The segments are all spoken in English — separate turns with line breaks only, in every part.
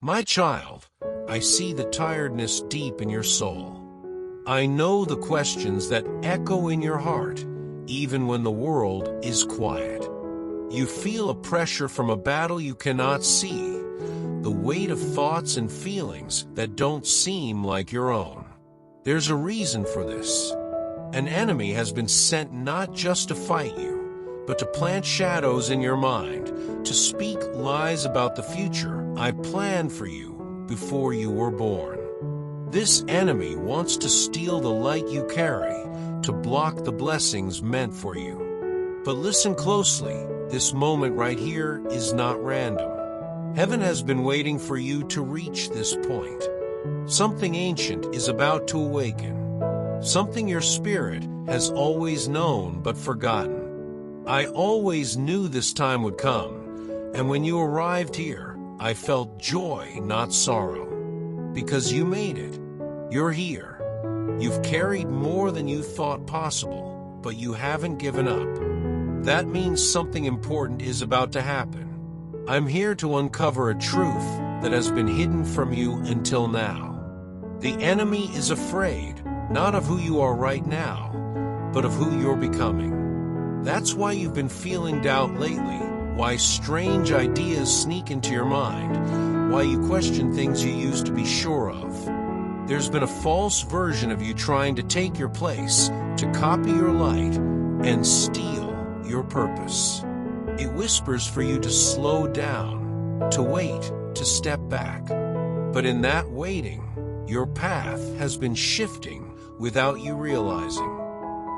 My child, I see the tiredness deep in your soul. I know the questions that echo in your heart, even when the world is quiet. You feel a pressure from a battle you cannot see, the weight of thoughts and feelings that don't seem like your own. There's a reason for this. An enemy has been sent not just to fight you, but to plant shadows in your mind, to speak lies about the future I planned for you before you were born. This enemy wants to steal the light you carry, to block the blessings meant for you. But listen closely, this moment right here is not random. Heaven has been waiting for you to reach this point. Something ancient is about to awaken. Something your spirit has always known but forgotten. I always knew this time would come, and when you arrived here, I felt joy, not sorrow. Because you made it. You're here. You've carried more than you thought possible, but you haven't given up. That means something important is about to happen. I'm here to uncover a truth that has been hidden from you until now. The enemy is afraid, not of who you are right now, but of who you're becoming. That's why you've been feeling doubt lately, why strange ideas sneak into your mind, why you question things you used to be sure of. There's been a false version of you trying to take your place, to copy your light, and steal your purpose. It whispers for you to slow down, to wait, to step back. But in that waiting, your path has been shifting without you realizing.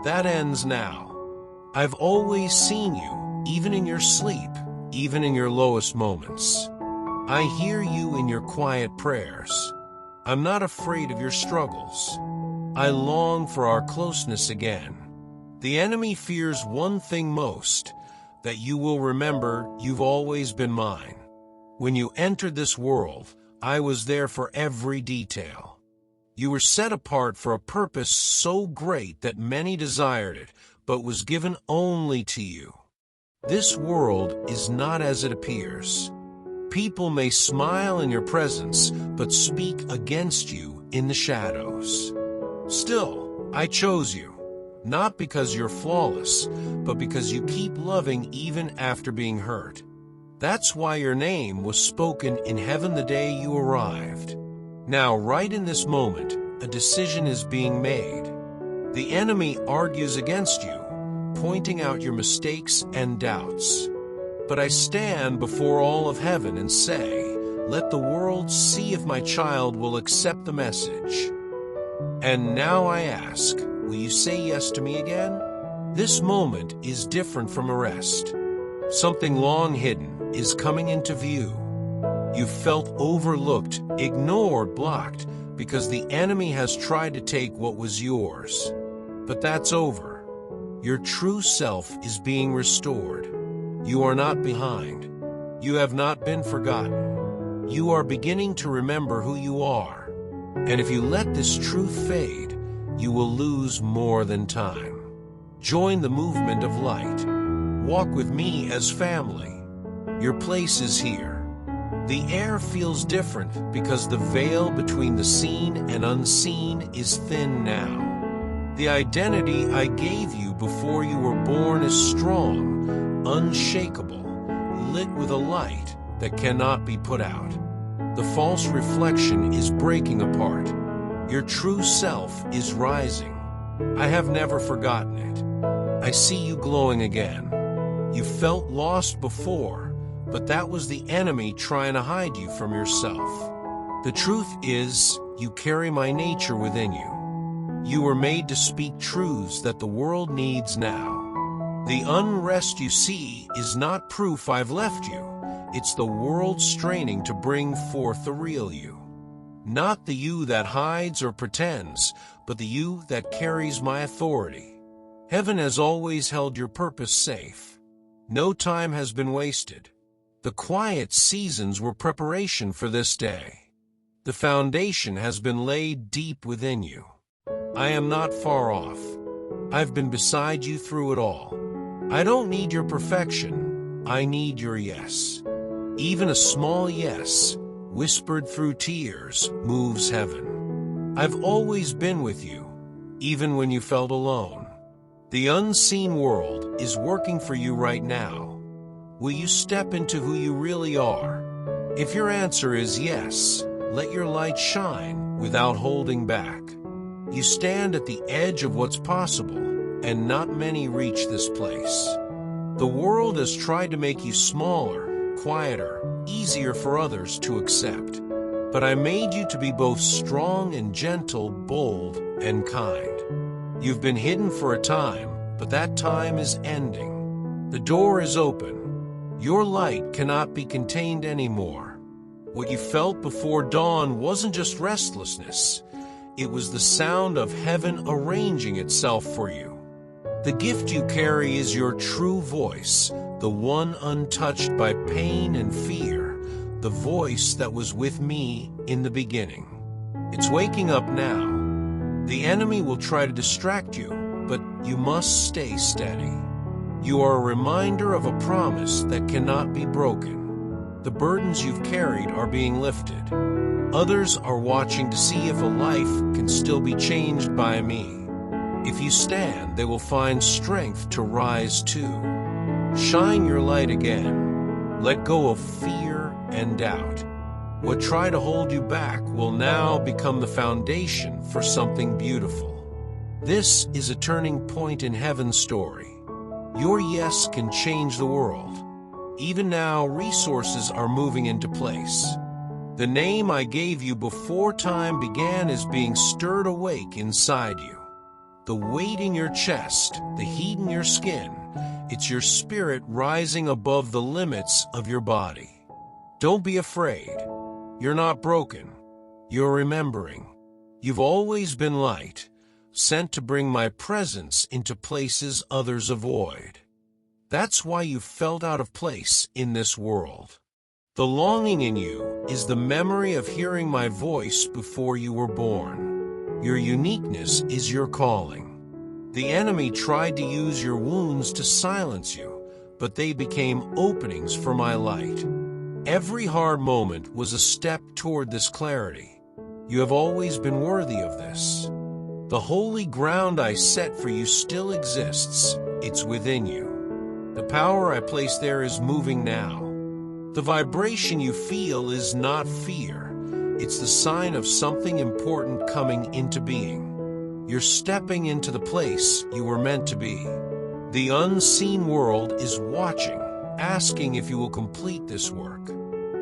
That ends now. I've always seen you, even in your sleep, even in your lowest moments. I hear you in your quiet prayers. I'm not afraid of your struggles. I long for our closeness again. The enemy fears one thing most, that you will remember you've always been mine. When you entered this world, I was there for every detail. You were set apart for a purpose so great that many desired it, but was given only to you. This world is not as it appears. People may smile in your presence, but speak against you in the shadows. Still, I chose you, not because you're flawless, but because you keep loving even after being hurt. That's why your name was spoken in heaven the day you arrived. Now, right in this moment, a decision is being made. The enemy argues against you, pointing out your mistakes and doubts. But I stand before all of heaven and say, let the world see if my child will accept the message. And now I ask, will you say yes to me again? This moment is different from the rest. Something long hidden is coming into view. You felt overlooked, ignored, blocked, because the enemy has tried to take what was yours. But that's over. Your true self is being restored. You are not behind. You have not been forgotten. You are beginning to remember who you are. And if you let this truth fade, you will lose more than time. Join the movement of light. Walk with me as family. Your place is here. The air feels different because the veil between the seen and unseen is thin now. The identity I gave you before you were born is strong, unshakable, lit with a light that cannot be put out. The false reflection is breaking apart. Your true self is rising. I have never forgotten it. I see you glowing again. You felt lost before, but that was the enemy trying to hide you from yourself. The truth is, you carry my nature within you. You were made to speak truths that the world needs now. The unrest you see is not proof I've left you. It's the world straining to bring forth the real you. Not the you that hides or pretends, but the you that carries my authority. Heaven has always held your purpose safe. No time has been wasted. The quiet seasons were preparation for this day. The foundation has been laid deep within you. I am not far off. I've been beside you through it all. I don't need your perfection. I need your yes. Even a small yes whispered through tears, moves heaven. I've always been with you, even when you felt alone. The unseen world is working for you right now. Will you step into who you really are? If your answer is yes, let your light shine without holding back. You stand at the edge of what's possible, and not many reach this place. The world has tried to make you smaller, quieter, easier for others to accept. But I made you to be both strong and gentle, bold and kind. You've been hidden for a time, but that time is ending. The door is open. Your light cannot be contained anymore. What you felt before dawn wasn't just restlessness. It was the sound of heaven arranging itself for you. The gift you carry is your true voice, the one untouched by pain and fear, the voice that was with me in the beginning. It's waking up now. The enemy will try to distract you, but you must stay steady. You are a reminder of a promise that cannot be broken. The burdens you've carried are being lifted. Others are watching to see if a life can still be changed by me. If you stand, they will find strength to rise too. Shine your light again. Let go of fear and doubt. What tried to hold you back will now become the foundation for something beautiful. This is a turning point in heaven's story. Your yes can change the world. Even now, resources are moving into place. The name I gave you before time began is being stirred awake inside you. The weight in your chest, the heat in your skin, it's your spirit rising above the limits of your body. Don't be afraid. You're not broken. You're remembering. You've always been light, sent to bring my presence into places others avoid. That's why you felt out of place in this world. The longing in you is the memory of hearing my voice before you were born. Your uniqueness is your calling. The enemy tried to use your wounds to silence you, but they became openings for my light. Every hard moment was a step toward this clarity. You have always been worthy of this. The holy ground I set for you still exists. It's within you. The power I placed there is moving now. The vibration you feel is not fear. It's the sign of something important coming into being. You're stepping into the place you were meant to be. The unseen world is watching, asking if you will complete this work.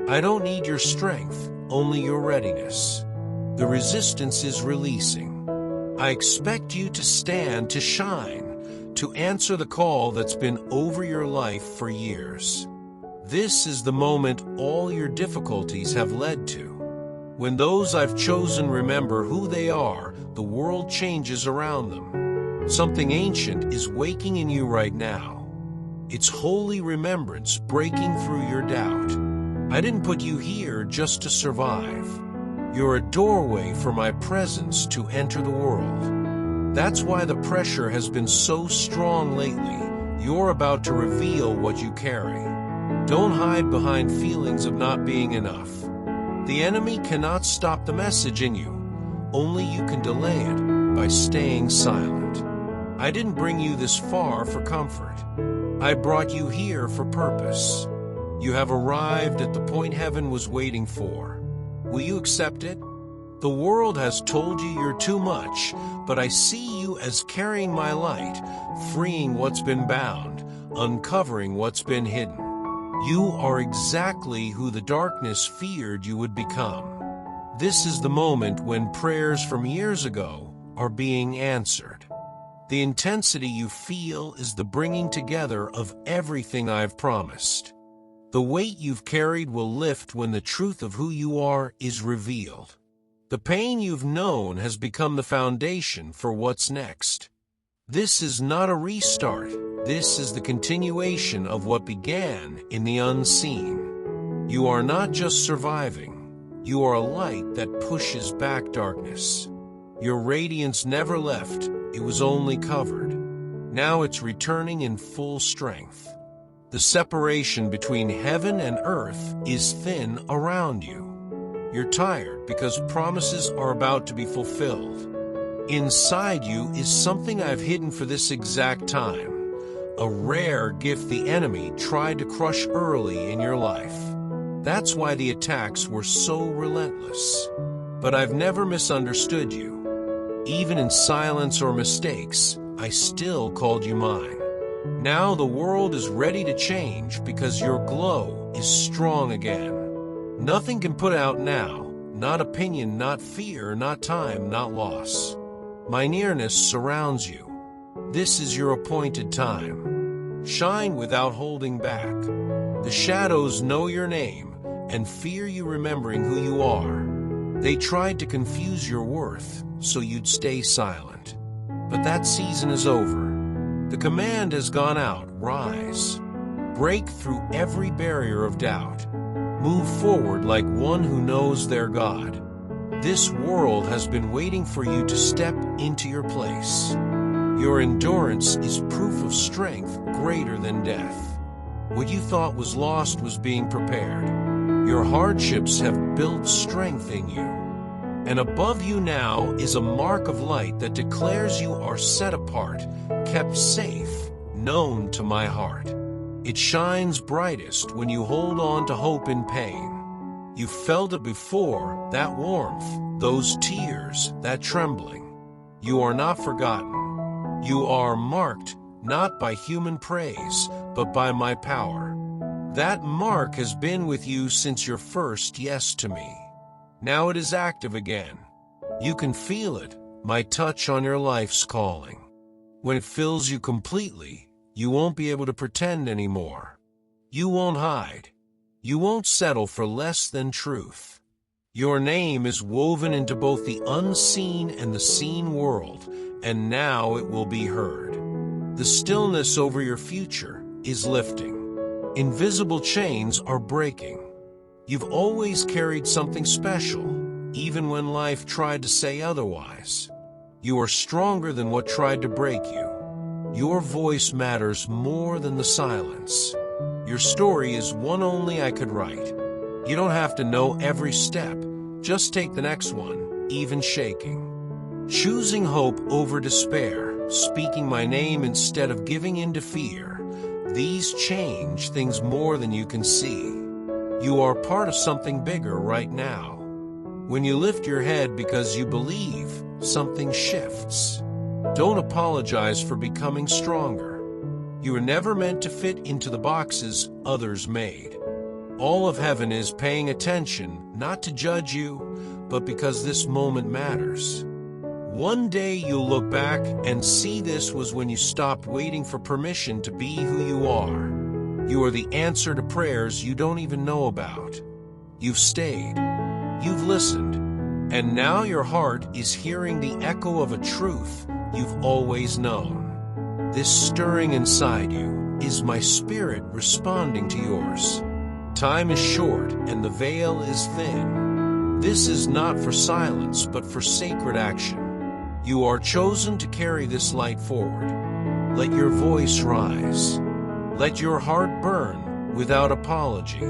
I don't need your strength, only your readiness. The resistance is releasing. I expect you to stand, to shine, to answer the call that's been over your life for years. This is the moment all your difficulties have led to. When those I've chosen remember who they are, the world changes around them. Something ancient is waking in you right now. It's holy remembrance breaking through your doubt. I didn't put you here just to survive. You're a doorway for my presence to enter the world. That's why the pressure has been so strong lately. You're about to reveal what you carry. Don't hide behind feelings of not being enough. The enemy cannot stop the message in you. Only you can delay it by staying silent. I didn't bring you this far for comfort. I brought you here for purpose. You have arrived at the point heaven was waiting for. Will you accept it? The world has told you you're too much, but I see you as carrying my light, freeing what's been bound, uncovering what's been hidden. You are exactly who the darkness feared you would become. This is the moment when prayers from years ago are being answered. The intensity you feel is the bringing together of everything I've promised. The weight you've carried will lift when the truth of who you are is revealed. The pain you've known has become the foundation for what's next. This is not a restart. This is the continuation of what began in the unseen. You are not just surviving. You are a light that pushes back darkness. Your radiance never left. It was only covered. Now it's returning in full strength. The separation between heaven and earth is thin around you. You're tired because promises are about to be fulfilled. Inside you is something I've hidden for this exact time. A rare gift the enemy tried to crush early in your life. That's why the attacks were so relentless. But I've never misunderstood you. Even in silence or mistakes, I still called you mine. Now the world is ready to change because your glow is strong again. Nothing can put out now, not opinion, not fear, not time, not loss. My nearness surrounds you. This is your appointed time. Shine without holding back. The shadows know your name and fear you remembering who you are. They tried to confuse your worth so you'd stay silent. But that season is over. The command has gone out. Rise. Break through every barrier of doubt. Move forward like one who knows their God. This world has been waiting for you to step into your place. Your endurance is proof of strength greater than death. What you thought was lost was being prepared. Your hardships have built strength in you. And above you now is a mark of light that declares you are set apart, kept safe, known to my heart. It shines brightest when you hold on to hope in pain. You felt it before, that warmth, those tears, that trembling. You are not forgotten. You are marked, not by human praise, but by my power. That mark has been with you since your first yes to me. Now it is active again. You can feel it, my touch on your life's calling. When it fills you completely, you won't be able to pretend anymore. You won't hide. You won't settle for less than truth. Your name is woven into both the unseen and the seen world, and now it will be heard. The stillness over your future is lifting. Invisible chains are breaking. You've always carried something special, even when life tried to say otherwise. You are stronger than what tried to break you. Your voice matters more than the silence. Your story is one only I could write. You don't have to know every step. Just take the next one, even shaking. Choosing hope over despair, speaking my name instead of giving in to fear. These change things more than you can see. You are part of something bigger right now. When you lift your head because you believe, something shifts. Don't apologize for becoming stronger. You were never meant to fit into the boxes others made. All of heaven is paying attention, not to judge you, but because this moment matters. One day you'll look back and see this was when you stopped waiting for permission to be who you are. You are the answer to prayers you don't even know about. You've stayed. You've listened. And now your heart is hearing the echo of a truth you've always known. This stirring inside you is my spirit responding to yours. Time is short and the veil is thin. This is not for silence but for sacred action. You are chosen to carry this light forward. Let your voice rise. Let your heart burn without apology.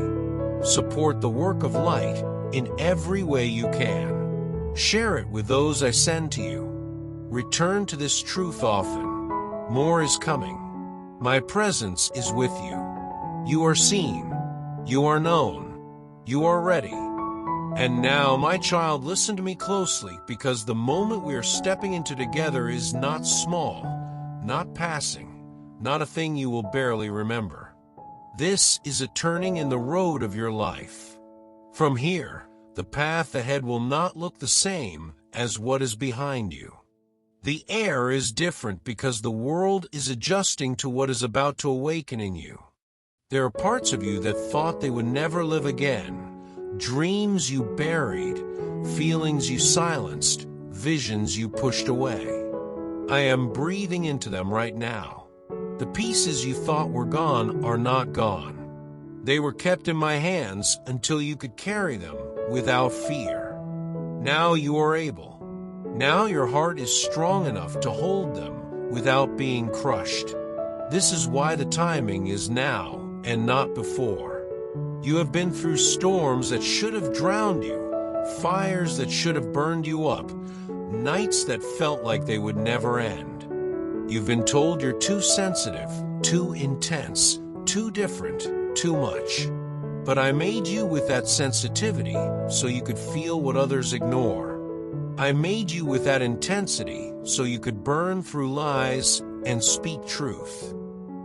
Support the work of light in every way you can. Share it with those I send to you. Return to this truth often. More is coming. My presence is with you. You are seen. You are known. You are ready. And now, my child, listen to me closely, because the moment we are stepping into together is not small, not passing, not a thing you will barely remember. This is a turning in the road of your life. From here, the path ahead will not look the same as what is behind you. The air is different because the world is adjusting to what is about to awaken in you. There are parts of you that thought they would never live again, dreams you buried, feelings you silenced, visions you pushed away. I am breathing into them right now. The pieces you thought were gone are not gone. They were kept in my hands until you could carry them without fear. Now you are able. Now your heart is strong enough to hold them without being crushed. This is why the timing is now and not before. You have been through storms that should have drowned you, fires that should have burned you up, nights that felt like they would never end. You've been told you're too sensitive, too intense, too different, too much. But I made you with that sensitivity so you could feel what others ignore. I made you with that intensity so you could burn through lies and speak truth.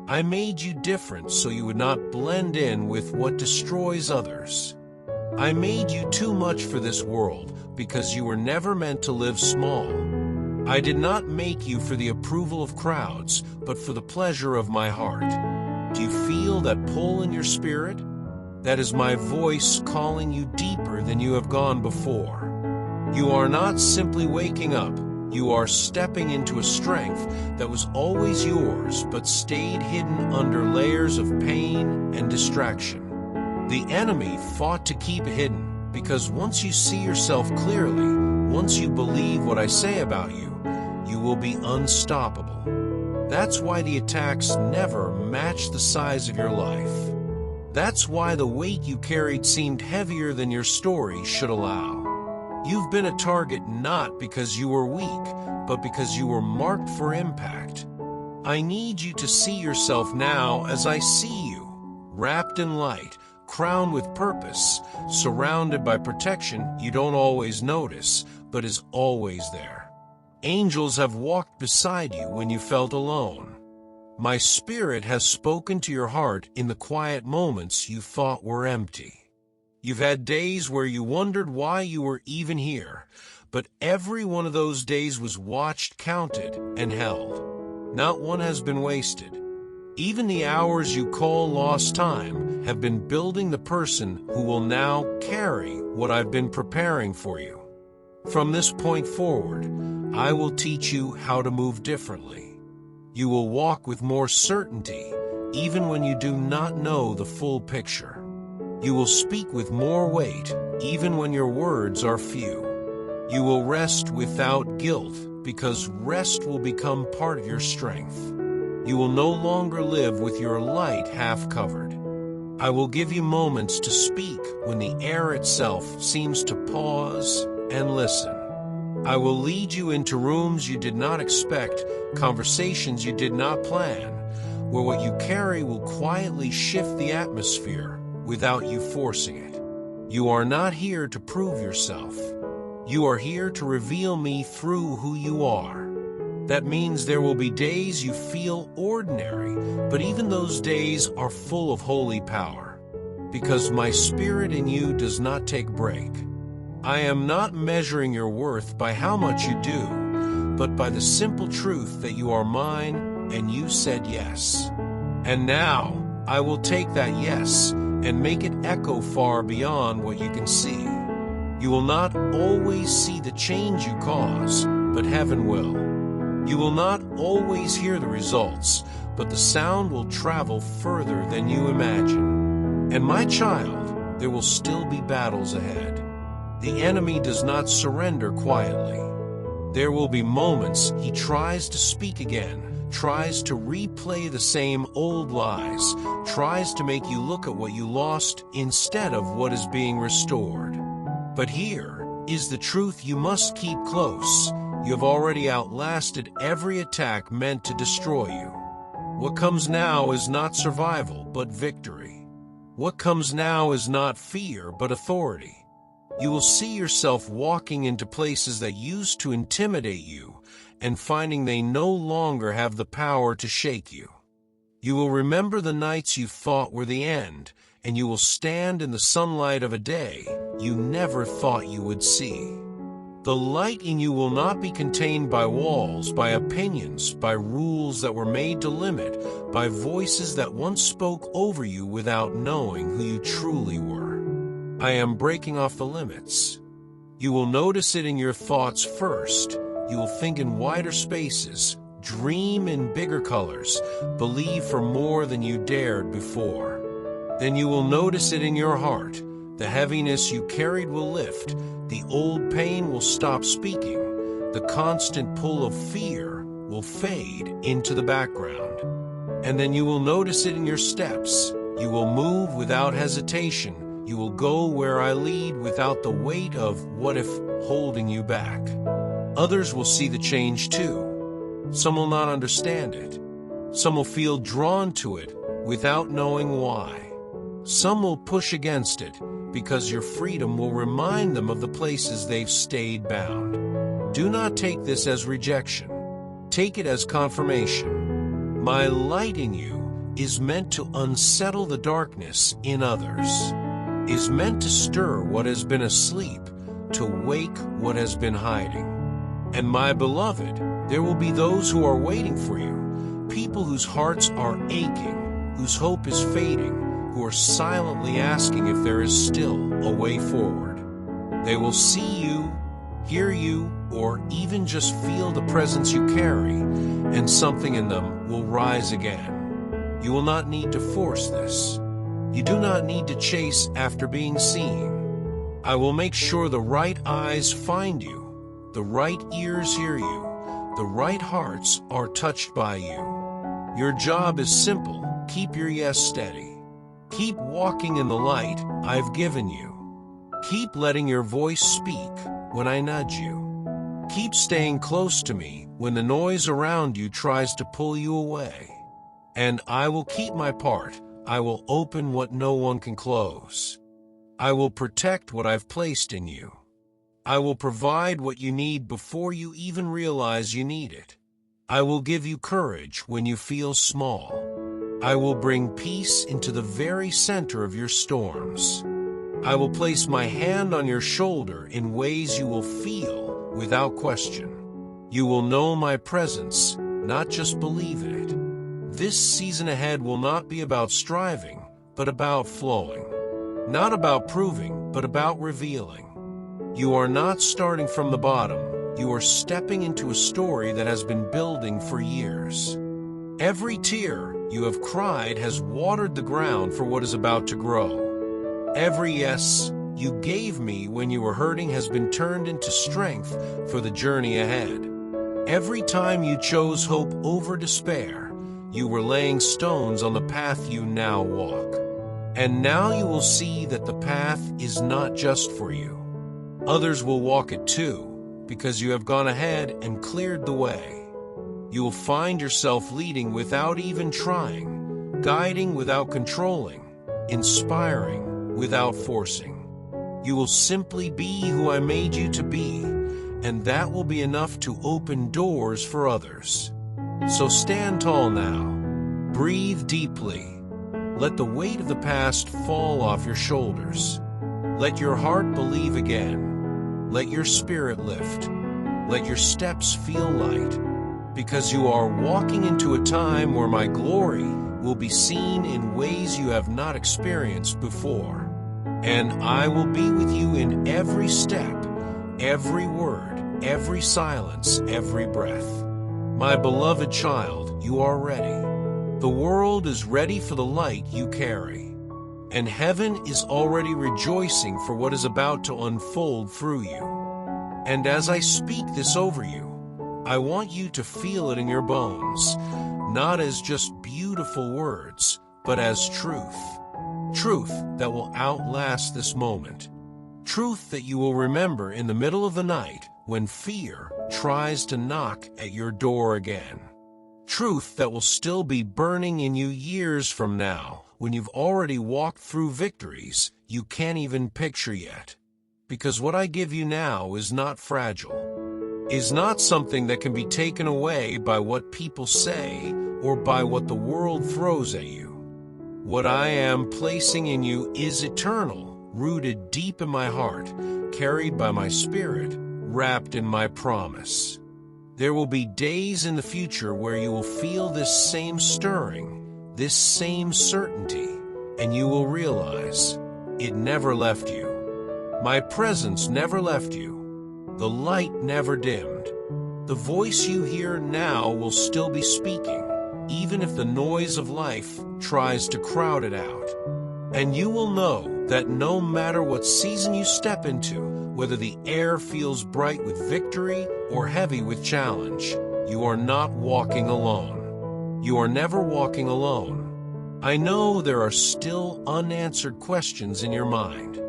I made you different so you would not blend in with what destroys others. I made you too much for this world because you were never meant to live small. I did not make you for the approval of crowds, but for the pleasure of my heart. Do you feel that pull in your spirit? That is my voice calling you deeper than you have gone before. You are not simply waking up. You are stepping into a strength that was always yours but stayed hidden under layers of pain and distraction. The enemy fought to keep it hidden because once you see yourself clearly, once you believe what I say about you, you will be unstoppable. That's why the attacks never match the size of your life. That's why the weight you carried seemed heavier than your story should allow. You've been a target not because you were weak, but because you were marked for impact. I need you to see yourself now as I see you, wrapped in light, crowned with purpose, surrounded by protection you don't always notice, but is always there. Angels have walked beside you when you felt alone. My spirit has spoken to your heart in the quiet moments you thought were empty. You've had days where you wondered why you were even here, but every one of those days was watched, counted, and held. Not one has been wasted. Even the hours you call lost time have been building the person who will now carry what I've been preparing for you. From this point forward, I will teach you how to move differently. You will walk with more certainty, even when you do not know the full picture. You will speak with more weight, even when your words are few. You will rest without guilt, because rest will become part of your strength. You will no longer live with your light half covered. I will give you moments to speak when the air itself seems to pause and listen. I will lead you into rooms you did not expect, conversations you did not plan, where what you carry will quietly shift the atmosphere without you forcing it. You are not here to prove yourself. You are here to reveal me through who you are. That means there will be days you feel ordinary, but even those days are full of holy power. Because my spirit in you does not take break. I am not measuring your worth by how much you do, but by the simple truth that you are mine and you said yes. And now, I will take that yes and make it echo far beyond what you can see. You will not always see the change you cause, but heaven will. You will not always hear the results, but the sound will travel further than you imagine. And my child, there will still be battles ahead. The enemy does not surrender quietly. There will be moments he tries to speak again, tries to replay the same old lies, tries to make you look at what you lost instead of what is being restored. But here is the truth you must keep close. You have already outlasted every attack meant to destroy you. What comes now is not survival, but victory. What comes now is not fear, but authority. You will see yourself walking into places that used to intimidate you and finding they no longer have the power to shake you. You will remember the nights you thought were the end, and you will stand in the sunlight of a day you never thought you would see. The light in you will not be contained by walls, by opinions, by rules that were made to limit, by voices that once spoke over you without knowing who you truly were. I am breaking off the limits. You will notice it in your thoughts first. You will think in wider spaces, dream in bigger colors, believe for more than you dared before. Then you will notice it in your heart. The heaviness you carried will lift. The old pain will stop speaking. The constant pull of fear will fade into the background. And then you will notice it in your steps. You will move without hesitation. You will go where I lead without the weight of what if holding you back. Others will see the change too. Some will not understand it. Some will feel drawn to it without knowing why. Some will push against it because your freedom will remind them of the places they've stayed bound. Do not take this as rejection. Take it as confirmation. My light in you is meant to unsettle the darkness in others, is meant to stir what has been asleep, to wake what has been hiding. And my beloved, there will be those who are waiting for you, people whose hearts are aching, whose hope is fading, who are silently asking if there is still a way forward. They will see you, hear you, or even just feel the presence you carry, and something in them will rise again. You will not need to force this. You do not need to chase after being seen. I will make sure the right eyes find you, the right ears hear you, the right hearts are touched by you. Your job is simple. Keep your yes steady. Keep walking in the light I've given you. Keep letting your voice speak when I nudge you. Keep staying close to me when the noise around you tries to pull you away. And I will keep my part. I will open what no one can close. I will protect what I've placed in you. I will provide what you need before you even realize you need it. I will give you courage when you feel small. I will bring peace into the very center of your storms. I will place my hand on your shoulder in ways you will feel without question. You will know my presence, not just believe in it. This season ahead will not be about striving, but about flowing. Not about proving, but about revealing. You are not starting from the bottom. You are stepping into a story that has been building for years. Every tear you have cried has watered the ground for what is about to grow. Every yes you gave me when you were hurting has been turned into strength for the journey ahead. Every time you chose hope over despair, you were laying stones on the path you now walk. And now you will see that the path is not just for you. Others will walk it too, because you have gone ahead and cleared the way. You will find yourself leading without even trying, guiding without controlling, inspiring without forcing. You will simply be who I made you to be, and that will be enough to open doors for others. So stand tall now. Breathe deeply. Let the weight of the past fall off your shoulders. Let your heart believe again. Let your spirit lift. Let your steps feel light. Because you are walking into a time where my glory will be seen in ways you have not experienced before. And I will be with you in every step, every word, every silence, every breath. My beloved child, you are ready. The world is ready for the light you carry. And heaven is already rejoicing for what is about to unfold through you. And as I speak this over you, I want you to feel it in your bones, not as just beautiful words, but as truth. Truth that will outlast this moment. Truth that you will remember in the middle of the night when fear tries to knock at your door again. Truth that will still be burning in you years from now, when you've already walked through victories you can't even picture yet. Because what I give you now is not fragile, is not something that can be taken away by what people say or by what the world throws at you. What I am placing in you is eternal, rooted deep in my heart, carried by my spirit, wrapped in my promise. There will be days in the future where you will feel this same stirring, this same certainty, and you will realize it never left you. My presence never left you. The light never dimmed. The voice you hear now will still be speaking, even if the noise of life tries to crowd it out. And you will know that no matter what season you step into, whether the air feels bright with victory or heavy with challenge, you are not walking alone. You are never walking alone. I know there are still unanswered questions in your mind.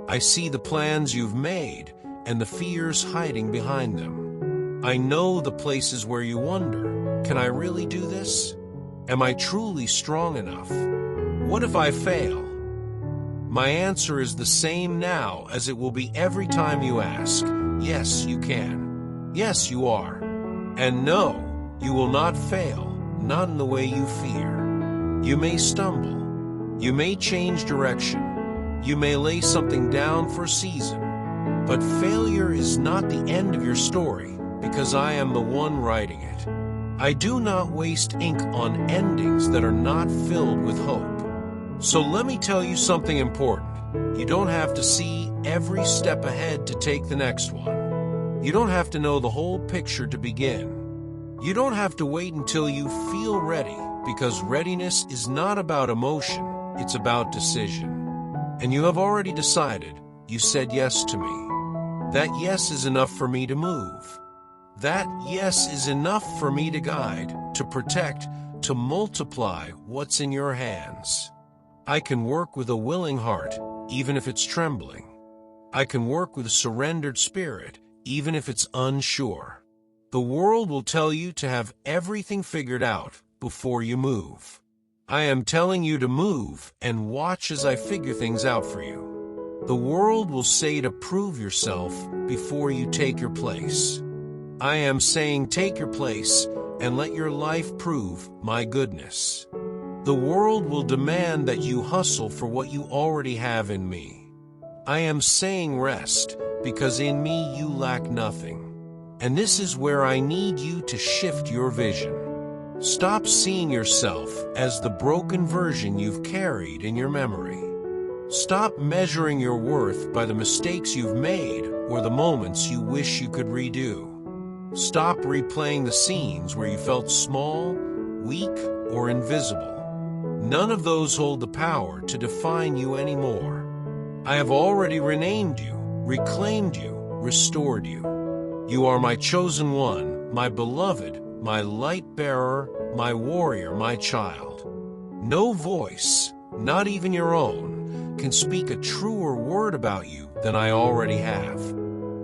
I see the plans you've made and the fears hiding behind them. I know the places where you wonder, can I really do this? Am I truly strong enough? What if I fail? My answer is the same now as it will be every time you ask. Yes, you can. Yes, you are. And no, you will not fail, not in the way you fear. You may stumble. You may change direction. You may lay something down for a season. But failure is not the end of your story, because I am the one writing it. I do not waste ink on endings that are not filled with hope. So let me tell you something important. You don't have to see every step ahead to take the next one. You don't have to know the whole picture to begin. You don't have to wait until you feel ready, because readiness is not about emotion, it's about decision. And you have already decided, you said yes to me. That yes is enough for me to move. That yes is enough for me to guide, to protect, to multiply what's in your hands. I can work with a willing heart, even if it's trembling. I can work with a surrendered spirit, even if it's unsure. The world will tell you to have everything figured out before you move. I am telling you to move and watch as I figure things out for you. The world will say to prove yourself before you take your place. I am saying take your place and let your life prove my goodness. The world will demand that you hustle for what you already have in me. I am saying rest, because in me you lack nothing. And this is where I need you to shift your vision. Stop seeing yourself as the broken version you've carried in your memory. Stop measuring your worth by the mistakes you've made or the moments you wish you could redo. Stop replaying the scenes where you felt small, weak, or invisible. None of those hold the power to define you anymore. I have already renamed you, reclaimed you, restored you. You are my chosen one, my beloved, my light bearer, my warrior, my child. No voice, not even your own, can speak a truer word about you than I already have.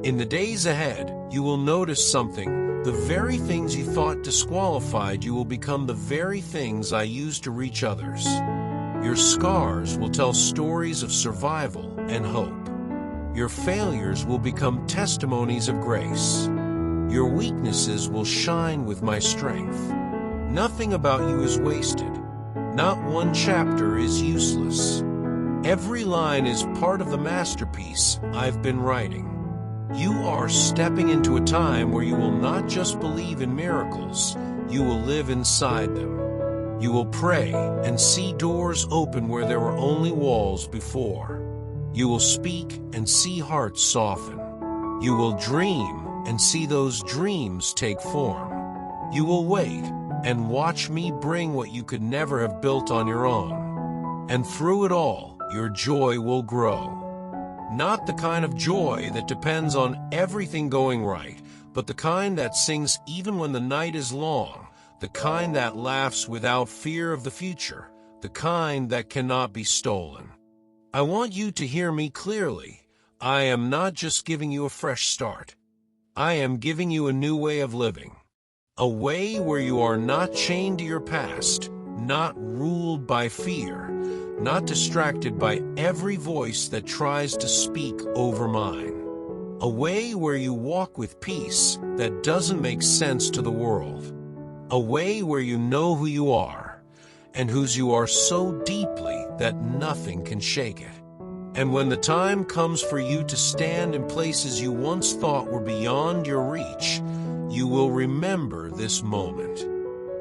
In the days ahead, you will notice something. The very things you thought disqualified you will become the very things I use to reach others. Your scars will tell stories of survival and hope. Your failures will become testimonies of grace. Your weaknesses will shine with my strength. Nothing about you is wasted. Not one chapter is useless. Every line is part of the masterpiece I've been writing. You are stepping into a time where you will not just believe in miracles, you will live inside them. You will pray and see doors open where there were only walls before. You will speak and see hearts soften. You will dream and see those dreams take form. You will wait and watch me bring what you could never have built on your own. And through it all, your joy will grow. Not the kind of joy that depends on everything going right, but the kind that sings even when the night is long, the kind that laughs without fear of the future, the kind that cannot be stolen. I want you to hear me clearly. I am not just giving you a fresh start. I am giving you a new way of living. A way where you are not chained to your past, not ruled by fear, not distracted by every voice that tries to speak over mine. A way where you walk with peace that doesn't make sense to the world. A way where you know who you are, and whose you are so deeply that nothing can shake it. And when the time comes for you to stand in places you once thought were beyond your reach, you will remember this moment.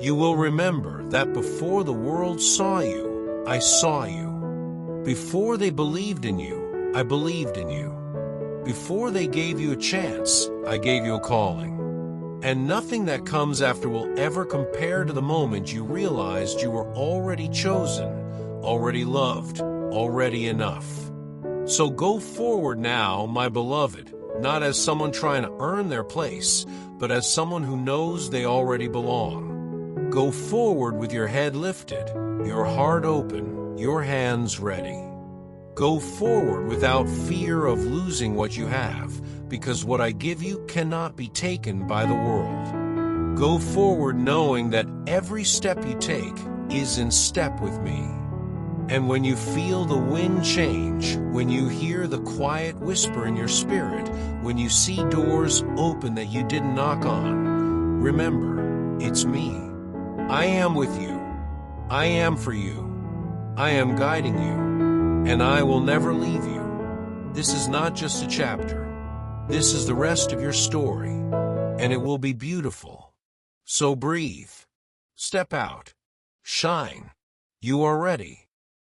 You will remember that before the world saw you, I saw you. Before they believed in you, I believed in you. Before they gave you a chance, I gave you a calling. And nothing that comes after will ever compare to the moment you realized you were already chosen, already loved, already enough. So go forward now, my beloved, not as someone trying to earn their place, but as someone who knows they already belong. Go forward with your head lifted, your heart open, your hands ready. Go forward without fear of losing what you have, because what I give you cannot be taken by the world. Go forward knowing that every step you take is in step with me. And when you feel the wind change, when you hear the quiet whisper in your spirit, when you see doors open that you didn't knock on, remember, it's me. I am with you. I am for you. I am guiding you. And I will never leave you. This is not just a chapter. This is the rest of your story. And it will be beautiful. So breathe. Step out. Shine. You are ready.